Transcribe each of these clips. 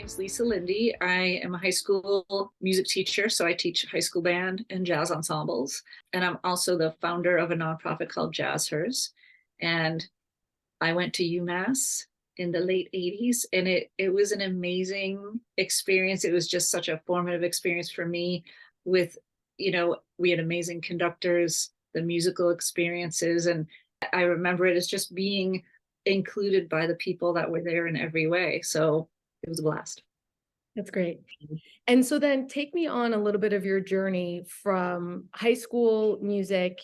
name's Lisa Linde. I am a high school music teacher, so I teach high school band and jazz ensembles. And I'm also the founder of a nonprofit called Jazzhers. And I went to UMass in the late 80s, and it was an amazing experience. It was just such a formative experience for me with, we had amazing conductors, the musical experiences, and I remember it as just being included by the people that were there in every way. So it was a blast. That's great. And so then take me on a little bit of your journey from high school music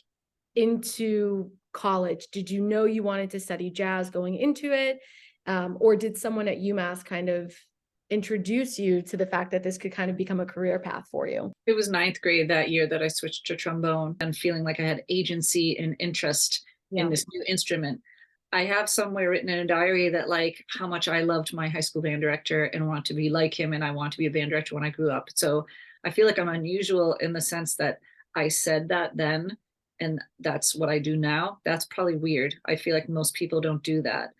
into college. Did you know you wanted to study jazz going into it? Or did someone at UMass kind of introduce you to the fact that this could kind of become a career path for you? It was ninth grade that year that I switched to trombone and feeling like I had agency and interest in Yeah. this new instrument. I have somewhere written in a diary that like how much I loved my high school band director and want to be like him, and I want to be a band director when I grew up. So I feel like I'm unusual in the sense that I said that then, and that's what I do now. That's probably weird. I feel like most people don't do that.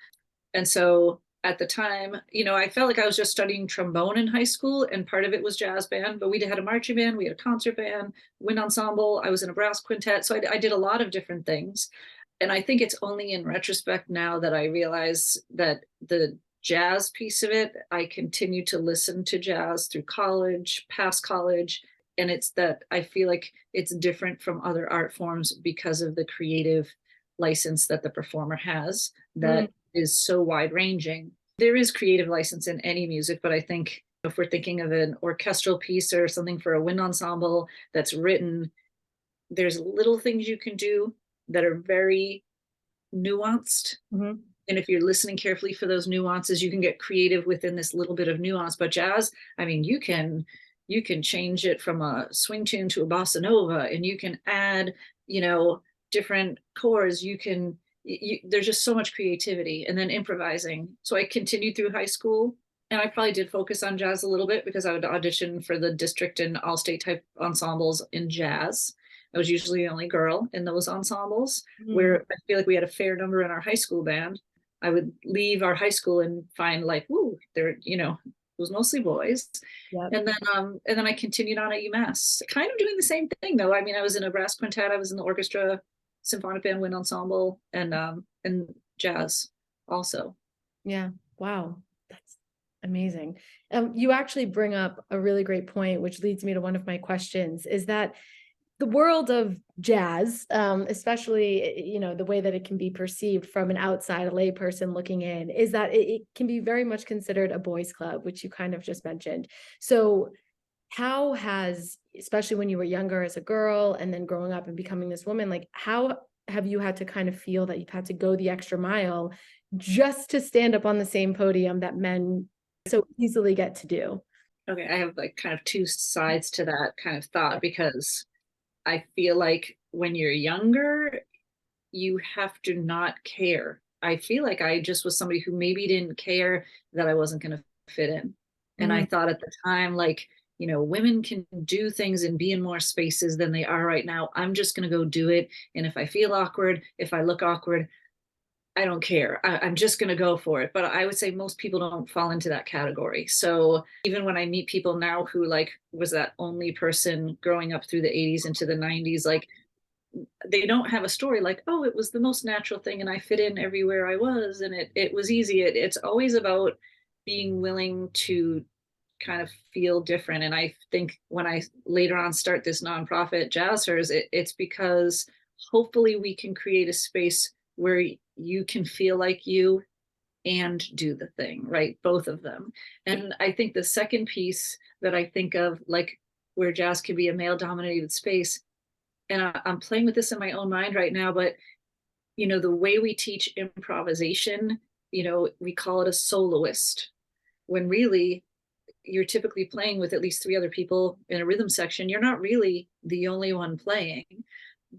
And so at the time, I felt like I was just studying trombone in high school, and part of it was jazz band, but we had a marching band, we had a concert band, wind ensemble. I was in a brass quintet. So I did a lot of different things. And I think it's only in retrospect now that I realize that the jazz piece of it, I continue to listen to jazz through college, past college. And it's that I feel like it's different from other art forms because of the creative license that the performer has Mm, that is so wide ranging. There is creative license in any music, but I think if we're thinking of an orchestral piece or something for a wind ensemble that's written, there's little things you can do that are very nuanced. mhm. And if you're listening carefully for those nuances, you can get creative within this little bit of nuance. But jazz, I mean, you can change it from a swing tune to a bossa nova, and you can add, you know, different chords. There's just so much creativity, and then improvising. So I continued through high school, and I probably did focus on jazz a little bit because I would audition for the district and all state type ensembles in jazz. I was usually the only girl in those ensembles, Mm, where I feel like we had a fair number in our high school band. I would leave our high school and find like, woo, it was mostly boys. yep. And then I continued on at UMass, kind of doing the same thing though. I mean, I was in a brass quintet, I was in the orchestra, symphonic band, wind ensemble, and jazz also. Yeah. Wow. That's amazing. You actually bring up a really great point, which leads me to one of my questions, is that the world of jazz, especially, the way that it can be perceived from an outside, a lay person looking in, is that it can be very much considered a boys' club, which you kind of just mentioned. So how has, especially when you were younger as a girl and then growing up and becoming this woman, like how have you had to kind of feel that you've had to go the extra mile just to stand up on the same podium that men so easily get to do? Okay, I have like kind of two sides to that kind of thought because I feel like when you're younger, you have to not care. I feel like I just was somebody who maybe didn't care that I wasn't going to fit in. And I Mm, thought at the time, like, women can do things and be in more spaces than they are right now. I'm just going to go do it. And if I feel awkward, if I look awkward, I don't care. I'm just going to go for it. But I would say most people don't fall into that category. So even when I meet people now who like was that only person growing up through the 80s into the 90s, like they don't have a story like, oh, it was the most natural thing and I fit in everywhere I was and it was easy. It's always about being willing to kind of feel different. And I think when I later on start this nonprofit Jazzhers, it's because hopefully we can create a space where you can feel like you and do the thing, right? Both of them. And I think the second piece that I think of, like where jazz can be a male dominated space, and I'm playing with this in my own mind right now, but the way we teach improvisation, we call it a soloist, when really you're typically playing with at least three other people in a rhythm section. You're not really the only one playing,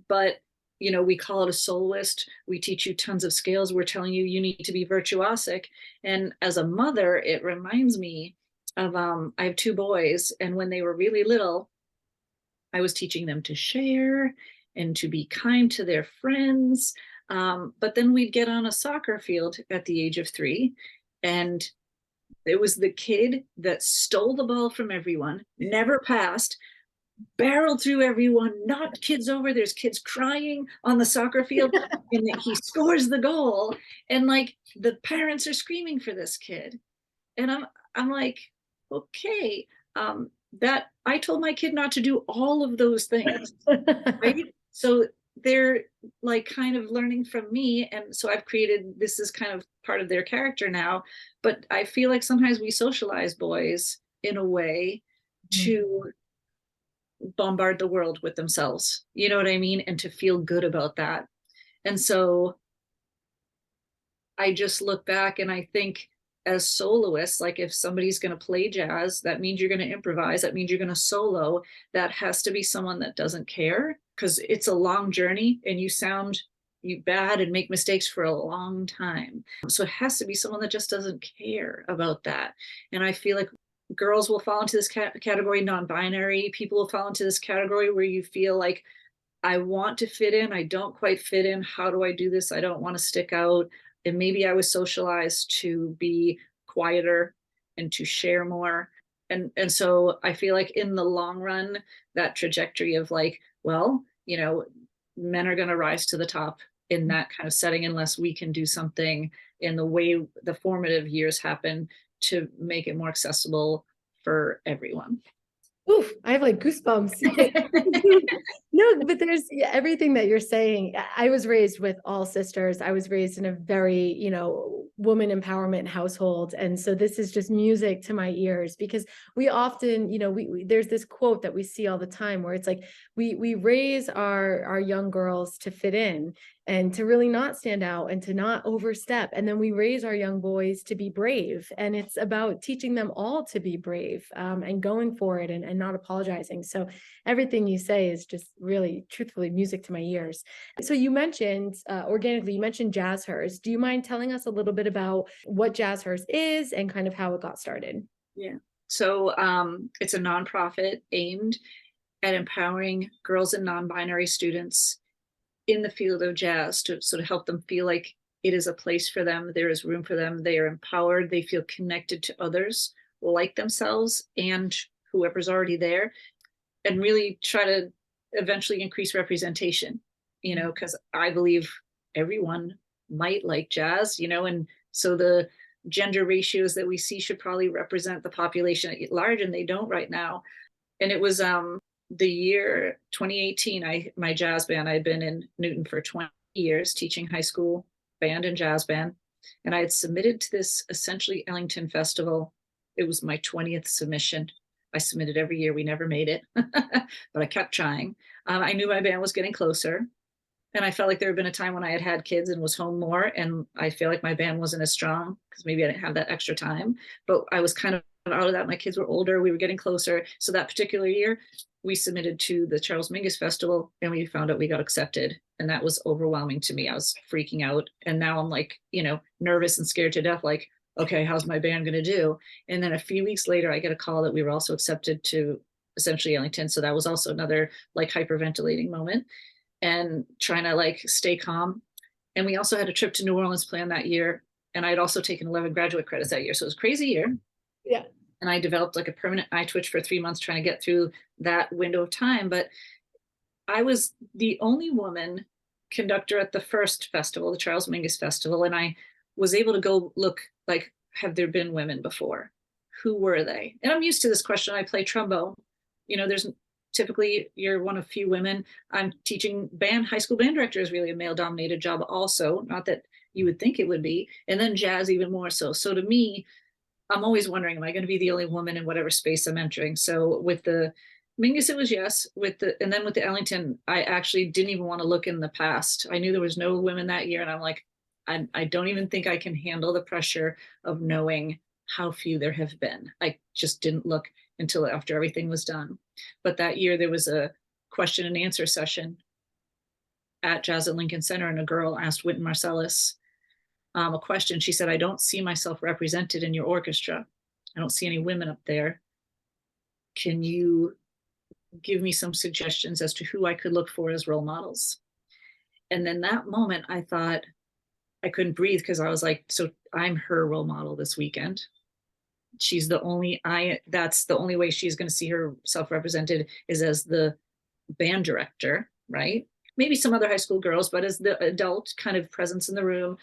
but we call it a soloist. We teach you tons of scales. We're telling you need to be virtuosic. And as a mother, it reminds me of I have two boys, and when they were really little, I was teaching them to share and to be kind to their friends. But then we'd get on a soccer field at the age of 3, and It was the kid that stole the ball from everyone, never passed, barreled through everyone, knocked kids over. There's kids crying on the soccer field, and then he scores the goal. And like the parents are screaming for this kid. And I'm like, okay, that I told my kid not to do all of those things, right? So they're like kind of learning from me. And so I've created, this is kind of part of their character now. But I feel like sometimes we socialize boys in a way to bombard the world with themselves. You know what I mean? And to feel good about that. And so I just look back and I think, as soloists, like if somebody's going to play jazz, that means you're going to improvise, that means you're going to solo. That has to be someone that doesn't care, because it's a long journey and you sound you bad and make mistakes for a long time. So it has to be someone that just doesn't care about that. And I feel like girls will fall into this category, non-binary people will fall into this category where you feel like, I want to fit in, I don't quite fit in, how do I do this, I don't want to stick out. And maybe I was socialized to be quieter and to share more. And so I feel like in the long run, that trajectory of like, well, you know, men are going to rise to the top in that kind of setting unless we can do something in the way the formative years happen to make it more accessible for everyone. Oof, I have like goosebumps. No, but there's everything that you're saying. I was raised with all sisters. I was raised in a very, woman empowerment household. And so this is just music to my ears, because we often, there's this quote that we see all the time where it's like, we raise our young girls to fit in and to really not stand out and to not overstep. And then we raise our young boys to be brave. And it's about teaching them all to be brave, and going for it, and not apologizing. So everything you say is just really truthfully music to my ears. So you mentioned organically, you mentioned Jazzhers. Do you mind telling us a little bit about what Jazzhers is and kind of how it got started? Yeah. So it's a nonprofit aimed at empowering girls and non-binary students in the field of jazz to sort of help them feel like it is a place for them, there is room for them, they are empowered, they feel connected to others like themselves and whoever's already there, and really try to eventually increase representation, because I believe everyone might like jazz, and so the gender ratios that we see should probably represent the population at large, and they don't right now. And it was the year 2018, my jazz band, I'd been in Newton for 20 years teaching high school band and jazz band, and I had submitted to this essentially Ellington festival. It was my 20th submission. I submitted every year, we never made it, but I kept trying. I knew my band was getting closer, and I felt like there had been a time when I had had kids and was home more, and I feel like my band wasn't as strong because maybe I didn't have that extra time, but I was kind of out of that. My kids were older, we were getting closer. So that particular year, we submitted to the Charles Mingus Festival, and we found out we got accepted. And that was overwhelming to me. I was freaking out. And now I'm like, nervous and scared to death, like, okay, how's my band going to do? And then a few weeks later, I get a call that we were also accepted to essentially Ellington. So that was also another like hyperventilating moment and trying to like stay calm. And we also had a trip to New Orleans planned that year. And I'd also taken 11 graduate credits that year. So it was a crazy year. Yeah. And I developed like a permanent eye twitch for 3 months trying to get through that window of time. But I was the only woman conductor at the first festival, the Charles Mingus Festival. And I was able to go look, like, have there been women before? Who were they? And I'm used to this question. I play trombone. There's typically, you're one of few women. I'm teaching band, high school band director is really a male dominated job also. Not that you would think it would be. And then jazz even more so. So to me, I'm always wondering, am I going to be the only woman in whatever space I'm entering? So with the Mingus, it was yes. And then with the Ellington, I actually didn't even want to look in the past. I knew there was no women that year, and I'm like, I don't even think I can handle the pressure of knowing how few there have been. I just didn't look until after everything was done. But that year there was a question and answer session at Jazz at Lincoln Center, and a girl asked Wynton Marsalis a question. She said, I don't see myself represented in your orchestra. I don't see any women up there. Can you give me some suggestions as to who I could look for as role models? And then that moment, I thought I couldn't breathe, because I was like, so I'm her role model this weekend. She's the only that's the only way she's going to see herself represented is as the band director, right? Maybe some other high school girls, but as the adult kind of presence in the room.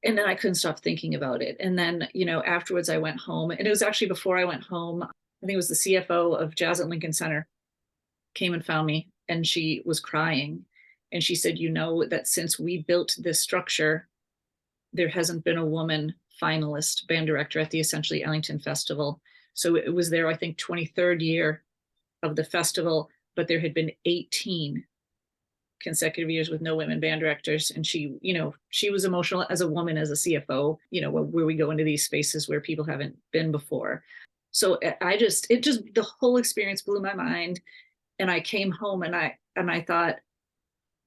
And then I couldn't stop thinking about it. And then, afterwards I went home, and it was actually before I went home. I think it was the CFO of Jazz at Lincoln Center came and found me, and she was crying. And she said, that since we built this structure, there hasn't been a woman finalist band director at the Essentially Ellington Festival. So it was their, I think, 23rd year of the festival, but there had been 18 consecutive years with no women band directors. And she was emotional as a woman, as a CFO, where we go into these spaces where people haven't been before. So the whole experience blew my mind. And I came home, and I thought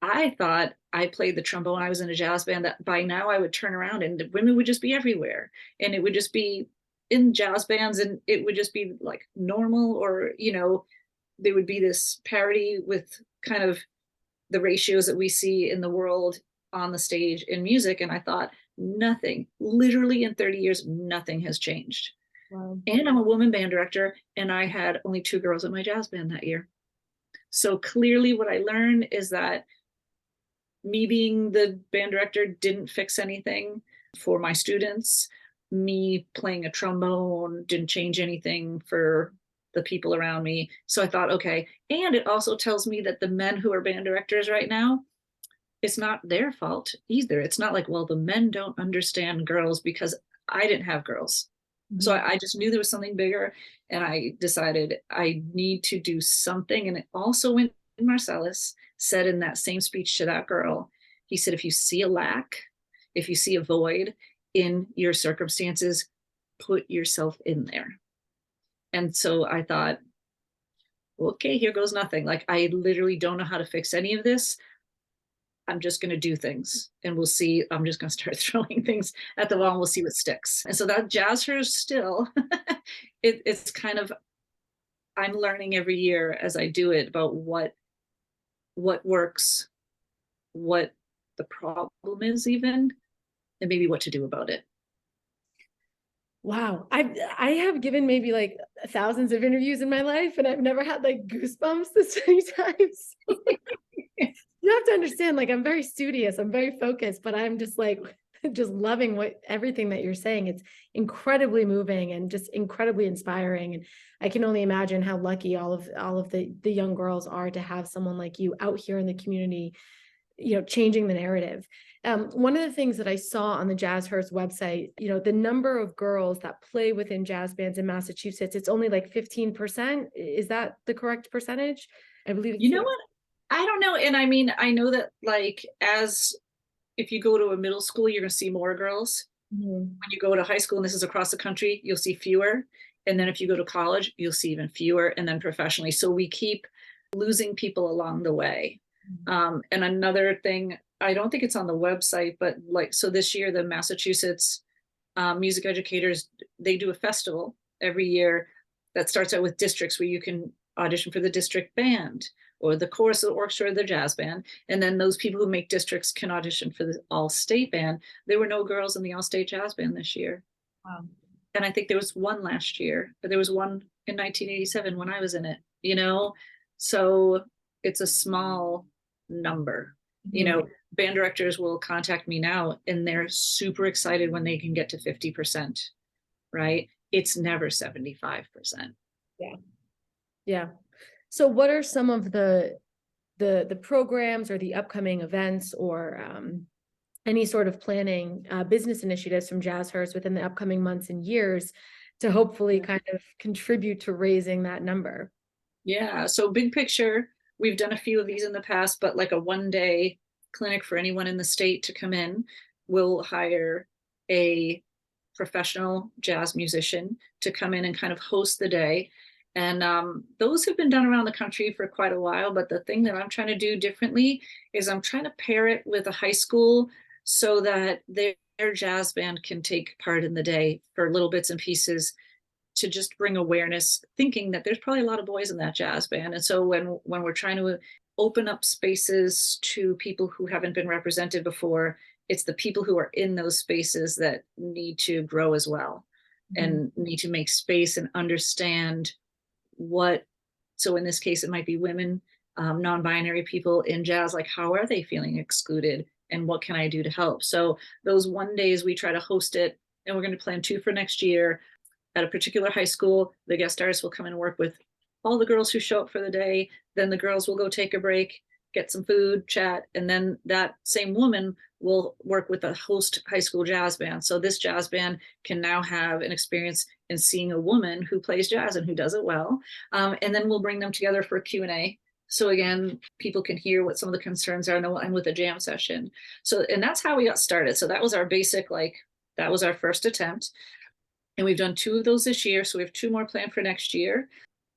I played the trombone. I was in a jazz band, that by now I would turn around and the women would just be everywhere. And it would just be in jazz bands, and it would just be like normal, or, there would be this parity with kind of the ratios that we see in the world on the stage in music. And I thought, nothing, literally in 30 years, nothing has changed. Wow. And I'm a woman band director, and I had only 2 girls in my jazz band that year. So clearly what I learned is that me being the band director didn't fix anything for my students. Me playing a trombone didn't change anything for the people around me. So I thought, okay. And it also tells me that the men who are band directors right now, it's not their fault either. It's not like, well, the men don't understand girls, because I didn't have girls. Mm-hmm. So I just knew there was something bigger, and I decided I need to do something. And it also went, Marcellus said in that same speech to that girl, he said, if you see a lack, if you see a void in your circumstances, put yourself in there. And so I thought, okay, here goes nothing. Like, I literally don't know how to fix any of this. I'm just going to do things, and we'll see. I'm just going to start throwing things at the wall, and we'll see what sticks. And so that Jazzhers still, it's kind of, I'm learning every year as I do it about what works, what the problem is even, and maybe what to do about it. Wow. I have given maybe like thousands of interviews in my life, and I've never had like goosebumps this many times. You have to understand, like, I'm very studious, I'm very focused, but I'm just like, just loving everything that you're saying. It's incredibly moving and just incredibly inspiring. And I can only imagine how lucky all of the young girls are to have someone like you out here in the community, changing the narrative. One of the things that I saw on the Jazzhers website, the number of girls that play within jazz bands in Massachusetts, it's only like 15%. Is that the correct percentage? I believe. You know what? I don't know. And I mean, I know that, like, if you go to a middle school, you're going to see more girls. Mm-hmm. When you go to high school, and this is across the country, you'll see fewer. And then if you go to college, you'll see even fewer. And then professionally. So we keep losing people along the way. Mm-hmm. And another thing, I don't think it's on the website, but so this year, the Massachusetts music educators, they do a festival every year that starts out with districts, where you can audition for the district band or the chorus of the orchestra or the jazz band. And then those people who make districts can audition for the all-state band. There were no girls in the all-state jazz band this year. Wow. And I think there was one last year, but there was one in 1987 when I was in it, So it's a small number. Mm-hmm. Band directors will contact me now, and they're super excited when they can get to 50%, right? It's never 75%. Yeah. Yeah. So what are some of the programs or the upcoming events or any sort of planning business initiatives from Jazzhers within the upcoming months and years to hopefully kind of contribute to raising that number? Yeah. So big picture, we've done a few of these in the past, but like a 1-day clinic for anyone in the state to come in. We'll hire a professional jazz musician to come in and kind of host the day. And those have been done around the country for quite a while. But the thing that I'm trying to do differently is I'm trying to pair it with a high school so that their jazz band can take part in the day for little bits and pieces, to just bring awareness, thinking that there's probably a lot of boys in that jazz band. And so when we're trying to open up spaces to people who haven't been represented before, it's the people who are in those spaces that need to grow as well. and need to make space and understand what, so in this case, it might be women, non-binary people in jazz, like how are they feeling excluded and what can I do to help? So those 1 days we try to host it, and we're going to plan 2 for next year at a particular high school. The guest artists will come and work with all the girls who show up for the day. Then the girls will go take a break, get some food, chat, and then that same woman will work with a host high school jazz band. So this jazz band can now have an experience in seeing a woman who plays jazz and who does it well. And then we'll bring them together for a Q&A. So again, people can hear what some of the concerns are, and then we'll end with a jam session. So, and that's how we got started. So that was our basic, like, that was our first attempt. And we've done 2 of those this year. So we have 2 more planned for next year.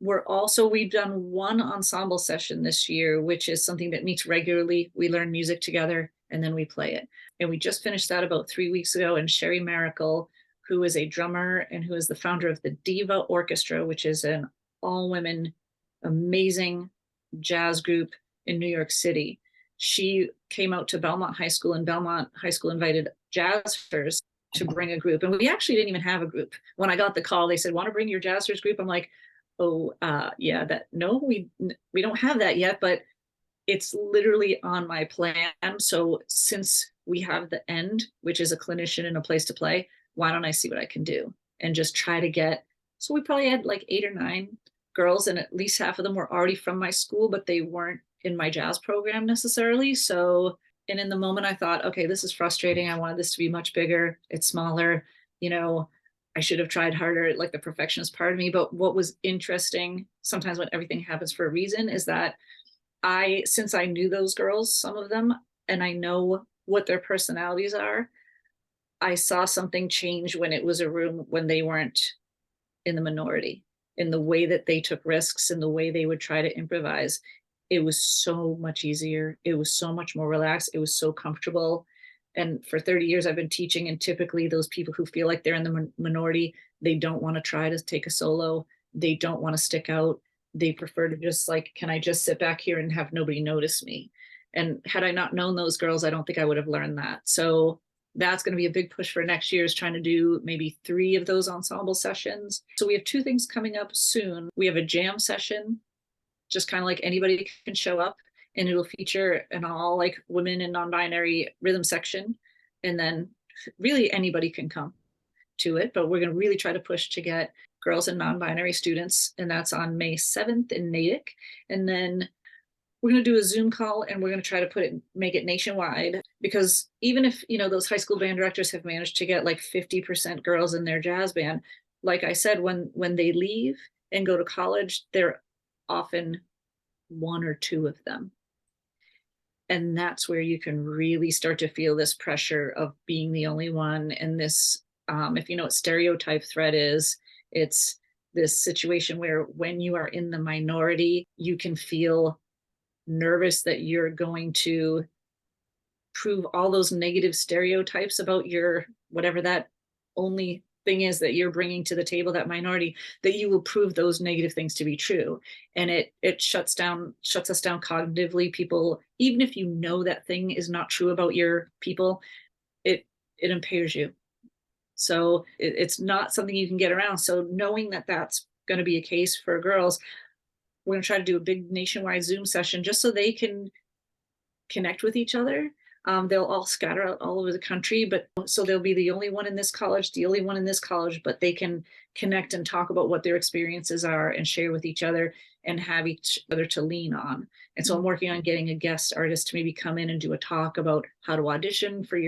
We've done 1 ensemble session this year, which is something that meets regularly. We learn music together and then we play it. And we just finished that about 3 weeks ago. And Sherry Miracle, who is a drummer and who is the founder of the Diva Orchestra, which is an all-women, amazing jazz group in New York City. She came out to Belmont High School, and Belmont High School invited Jazzhers to bring a group. And we actually didn't even have a group. When I got the call, they said, want to bring your Jazzhers group? I'm like, oh, yeah, no, we don't have that yet, but it's literally on my plan. So since we have the end, which is a clinician and a place to play, why don't I see what I can do and just try to get, so we probably had like 8 or 9 girls, and at least half of them were already from my school, but they weren't in my jazz program necessarily. So, and in the moment I thought, okay, this is frustrating. I wanted this to be much bigger. It's smaller, I should have tried harder, like the perfectionist part of me. But what was interesting, sometimes when everything happens for a reason, is that since I knew those girls, some of them, and I know what their personalities are, I saw something change when it was a room when they weren't in the minority, in the way that they took risks, in the way they would try to improvise. It was so much easier. It was so much more relaxed. It was so comfortable. And for 30 years, I've been teaching, and typically those people who feel like they're in the minority, they don't want to try to take a solo. They don't want to stick out. They prefer to just like, can I just sit back here and have nobody notice me? And had I not known those girls, I don't think I would have learned that. So that's going to be a big push for next year, is trying to do maybe 3 of those ensemble sessions. So we have 2 things coming up soon. We have a jam session, just kind of like anybody can show up, and it'll feature an all like women and non-binary rhythm section. And then really anybody can come to it, but we're going to really try to push to get girls and non-binary students. And that's on May 7th in Natick. And then we're going to do a Zoom call, and we're going to try to make it nationwide, because even if, those high school band directors have managed to get like 50% girls in their jazz band, like I said, when they leave and go to college, they're often 1 or 2 of them. And that's where you can really start to feel this pressure of being the only one. And this, if you know what stereotype threat is, it's this situation where when you are in the minority, you can feel nervous that you're going to prove all those negative stereotypes about your, whatever that only thing is that you're bringing to the table, that minority, that you will prove those negative things to be true. And it shuts us down cognitively. People, even if you know that thing is not true about your people, it impairs you. So it's not something you can get around. So knowing that that's going to be a case for girls, we're going to try to do a big nationwide Zoom session just so they can connect with each other. They'll all scatter out all over the country, but so they'll be the only one in this college, the only one in this college, but they can connect and talk about what their experiences are and share with each other and have each other to lean on. And so I'm working on getting a guest artist to maybe come in and do a talk about how to audition for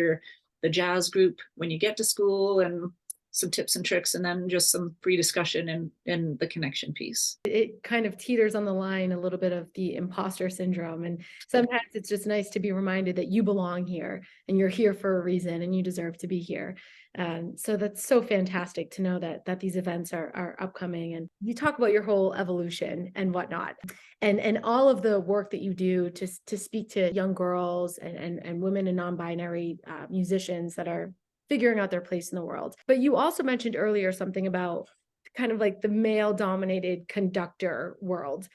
the jazz group when you get to school, and some tips and tricks, and then just some free discussion and the connection piece. It kind of teeters on the line a little bit of the imposter syndrome. And sometimes it's just nice to be reminded that you belong here and you're here for a reason and you deserve to be here. So that's so fantastic to know that these events are upcoming. And you talk about your whole evolution and whatnot, and all of the work that you do to speak to young girls and women and non-binary musicians that are figuring out their place in the world. But you also mentioned earlier something about kind of like the male dominated conductor world.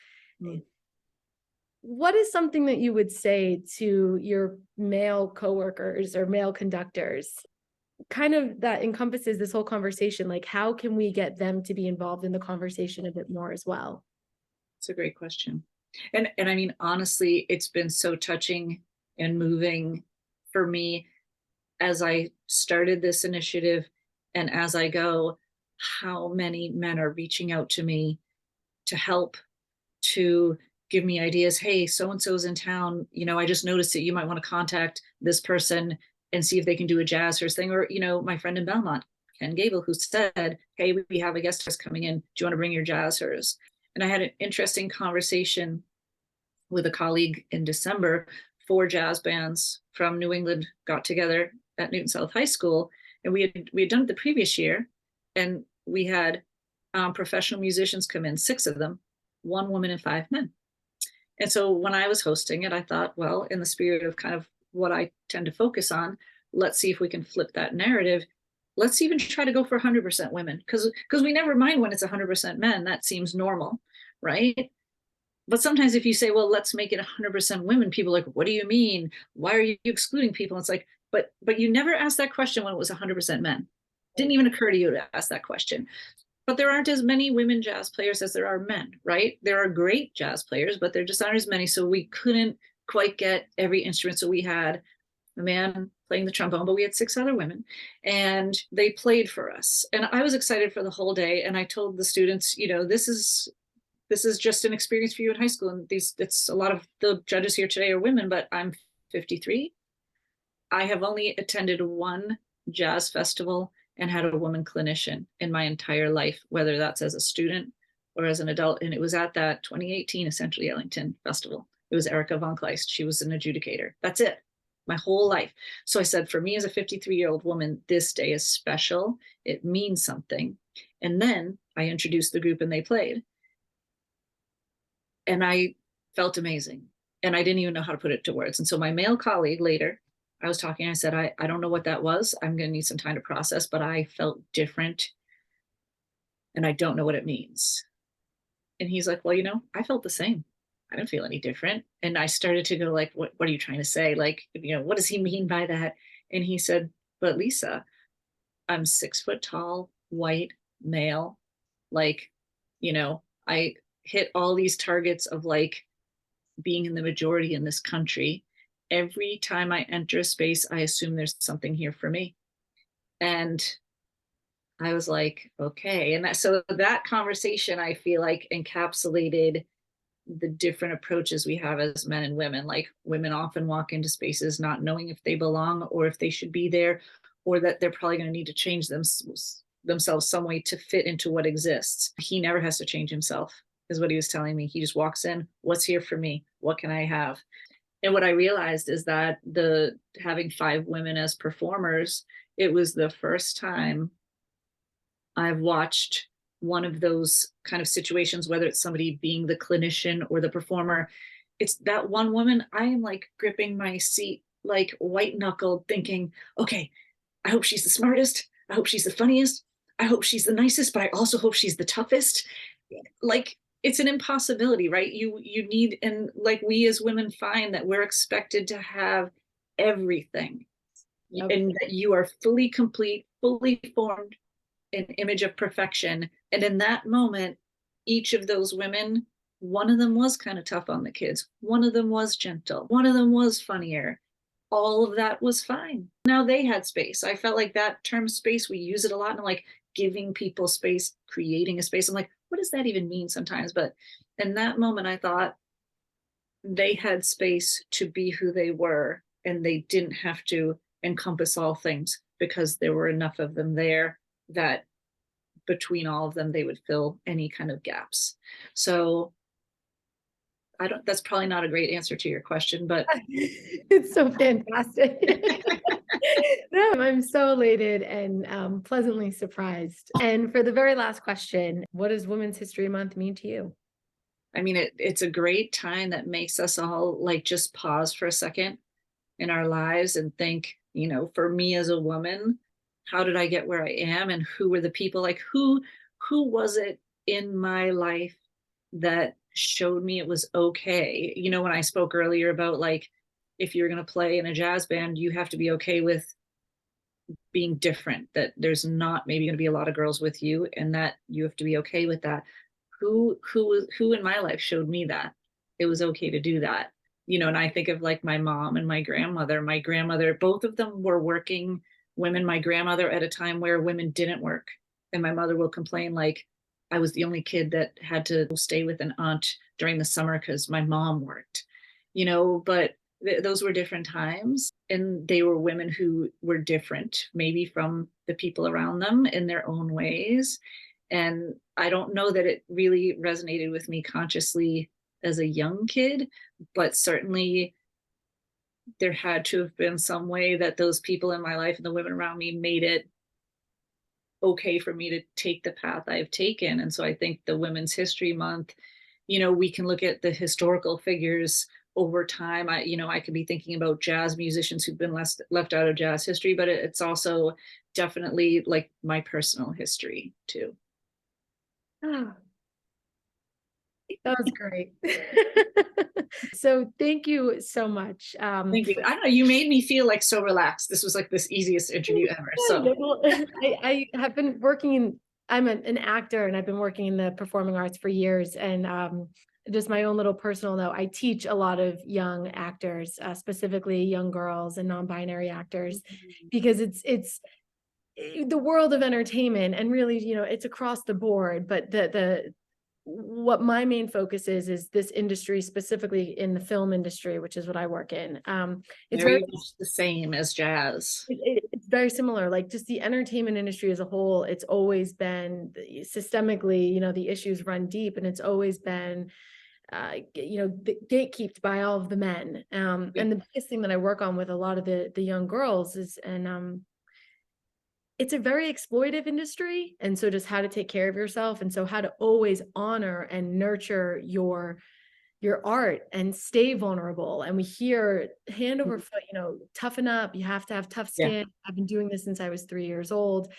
What is something that you would say to your male coworkers or male conductors? kind of that encompasses this whole conversation. Like, how can we get them to be involved in the conversation a bit more as well? It's a great question. And I mean, honestly, it's been so touching and moving for me as I started this initiative and as I go, how many men are reaching out to me to help, to give me ideas. Hey, so and so's in town. I just noticed that you might want to contact this person and see if they can do a Jazzhers thing. Or, my friend in Belmont, Ken Gable, who said, hey, we have a guest host coming in. Do you want to bring your Jazzhers? And I had an interesting conversation with a colleague in December. 4 jazz bands from New England got together at Newton South High School, and we had done it the previous year, and we had professional musicians come in, 6 of them, 1 woman and 5 men. And so when I was hosting it, I thought, well, in the spirit of kind of what I tend to focus on, let's see if we can flip that narrative. Let's even try to go for 100% women, because we never mind when it's 100% men. That seems normal, right? But sometimes if you say, well, let's make it 100% women, people are like, what do you mean? Why are you excluding people? And it's like, but you never asked that question when it was 100% men. Didn't even occur to you to ask that question. But there aren't as many women jazz players as there are men, right? There are great jazz players, but there just aren't as many. So we couldn't quite get every instrument. So we had a man playing the trombone, but we had 6 other women, and they played for us. And I was excited for the whole day. And I told the students, this is just an experience for you in high school. And it's a lot of the judges here today are women, but I'm 53. I have only attended one jazz festival and had a woman clinician in my entire life, whether that's as a student or as an adult. And it was at that 2018 Essentially Ellington Festival. It was Erica von Kleist. She was an adjudicator. That's it, my whole life. So I said, for me as a 53-year-old woman, this day is special. It means something. And then I introduced the group and they played. And I felt amazing. And I didn't even know how to put it to words. And so my male colleague later, I was talking, I said, I don't know what that was. I'm going to need some time to process, but I felt different. And I don't know what it means. And he's like, well, I felt the same. I didn't feel any different. And I started to go like, what are you trying to say? Like, what does he mean by that? And he said, but Lisa, I'm 6 foot tall, white, male. Like, I hit all these targets of like being in the majority in this country. Every time I enter a space, I assume there's something here for me. And I was like, okay. And so that conversation, I feel like, encapsulated the different approaches we have as men and women. Like, women often walk into spaces not knowing if they belong or if they should be there, or that they're probably going to need to change themselves some way to fit into what exists. He never has to change himself, is what he was telling me. He just walks in, what's here for me? What can I have? And what I realized is that having 5 women as performers, it was the first time I've watched one of those kind of situations, whether it's somebody being the clinician or the performer. It's that one woman, I am like gripping my seat, like white knuckled, thinking, okay, I hope she's the smartest. I hope she's the funniest. I hope she's the nicest, but I also hope she's the toughest. Like, it's an impossibility, right? You need, and like we as women find that we're expected to have everything. Yep. And that you are fully complete, fully formed, an image of perfection. And in that moment, each of those women, one of them was kind of tough on the kids. One of them was gentle. One of them was funnier. All of that was fine. Now they had space. I felt like that term space, we use it a lot, and like giving people space, creating a space. I'm like, what does that even mean sometimes? But in that moment, I thought they had space to be who they were, and they didn't have to encompass all things because there were enough of them there that between all of them, they would fill any kind of gaps. So that's probably not a great answer to your question, but it's so fantastic. No, I'm so elated and pleasantly surprised. And for the very last question, what does Women's History Month mean to you? I mean, it's a great time that makes us all like just pause for a second in our lives and think, for me as a woman, how did I get where I am, and who were the people, like who was it in my life that showed me it was okay? When I spoke earlier about like, if you're going to play in a jazz band, you have to be okay with being different, that there's not maybe going to be a lot of girls with you, and that you have to be okay with that. Who in my life showed me that it was okay to do that? And I think of like my mom and my grandmother. My grandmother, both of them were working women. My grandmother at a time where women didn't work. And my mother will complain like, I was the only kid that had to stay with an aunt during the summer because my mom worked, but those were different times, and they were women who were different maybe from the people around them in their own ways. And I don't know that it really resonated with me consciously as a young kid, but certainly there had to have been some way that those people in my life and the women around me made it okay for me to take the path I've taken. And so I think the Women's History Month, we can look at the historical figures over time. I could be thinking about jazz musicians who've been left out of jazz history, but it's also definitely like my personal history too. Oh, that was great. So thank you so much. Thank you. I don't know, you made me feel like so relaxed. This was like this easiest interview ever. So Well, I have been working I'm an actor, and I've been working in the performing arts for years. And just my own little personal note, I teach a lot of young actors, specifically young girls and non-binary actors, because it's the world of entertainment, and really, it's across the board. But the what my main focus is this industry, specifically in the film industry, which is what I work in. It's very very much the same as jazz. it's very similar, like just the entertainment industry as a whole. It's always been systemically, the issues run deep, and it's always been gatekept by all of the men. And the biggest thing that I work on with a lot of the young girls is, and it's a very exploitive industry. And so just how to take care of yourself, and so how to always honor and nurture your art and stay vulnerable. And we hear hand over foot, toughen up, you have to have tough Yeah. skin. I've been doing this since I was 3 years old.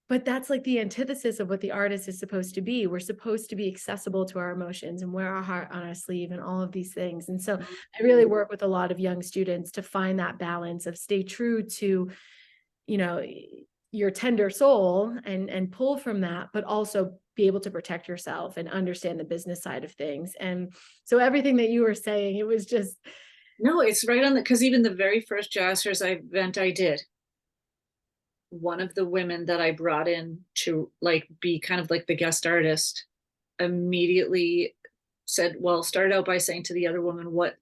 But that's like the antithesis of what the artist is supposed to be. We're supposed to be accessible to our emotions and wear our heart on our sleeve and all of these things. And so I really work with a lot of young students to find that balance of stay true to, your tender soul, and pull from that, but also be able to protect yourself and understand the business side of things. And so everything that you were saying, it was just, No, it's right on because even the very first Jazzhers event I did, one of the women that I brought in to like be kind of like the guest artist immediately said, well, started out by saying to the other woman, what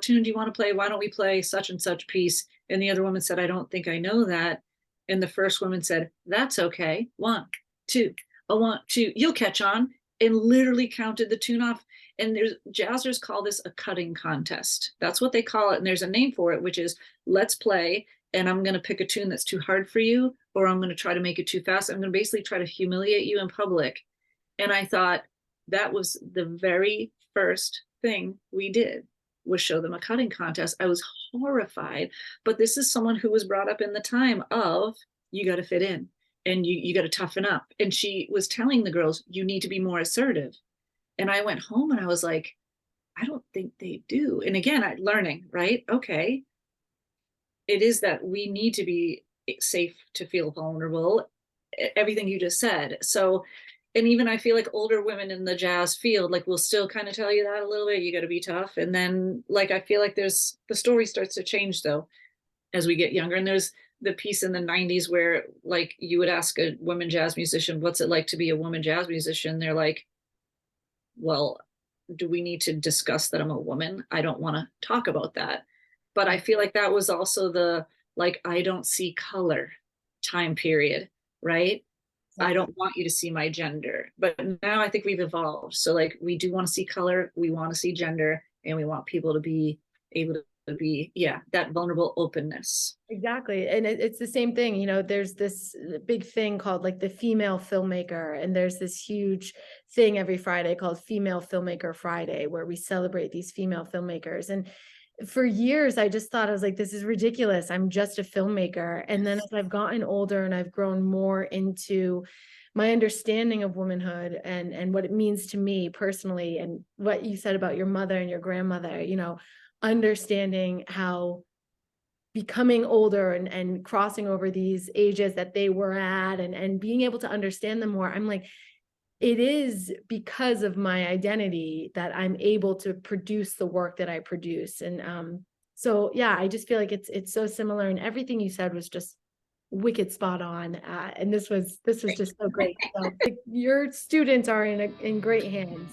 tune do you want to play? Why don't we play such and such piece? And the other woman said, I don't think I know that. And the first woman said, that's okay. 1, 2, a 1, 2, you'll catch on, and literally counted the tune off. And there's jazzers call this a cutting contest. That's what they call it. And there's a name for it, which is let's play. And I'm going to pick a tune that's too hard for you, or I'm going to try to make it too fast. I'm going to basically try to humiliate you in public. And I thought that was the very first thing we did, was show them a cutting contest. I was horrified, but this is someone who was brought up in the time of you got to fit in, and you got to toughen up. And she was telling the girls, you need to be more assertive. And I went home and I was like, I don't think they do. And again, learning, right? Okay, it is that we need to be safe to feel vulnerable, everything you just said. So, and even I feel like older women in the jazz field like will still kind of tell you that a little bit, you got to be tough. And then like I feel like there's the story starts to change though as we get younger. And there's the piece in the 90s where like you would ask a woman jazz musician, what's it like to be a woman jazz musician? They're like, well, do we need to discuss that I'm a woman? I don't want to talk about that. But I feel like that was also the like, I don't see color time period, right? I don't want you to see my gender. But now I think we've evolved. So like we do want to see color, we want to see gender, and we want people to be able to be, yeah, that vulnerable openness. exactly. And it's the same thing, there's this big thing called like the female filmmaker, and there's this huge thing every Friday called Female Filmmaker Friday, where we celebrate these female filmmakers. And for years, I just thought, I was like, this is ridiculous. I'm just a filmmaker. And then as I've gotten older and I've grown more into my understanding of womanhood and what it means to me personally, and what you said about your mother and your grandmother, understanding how becoming older and crossing over these ages that they were at, and being able to understand them more, I'm like, it is because of my identity that I'm able to produce the work that I produce. And so yeah, I just feel like it's so similar, and everything you said was just wicked spot on. And this was just so great. So like, your students are in great hands.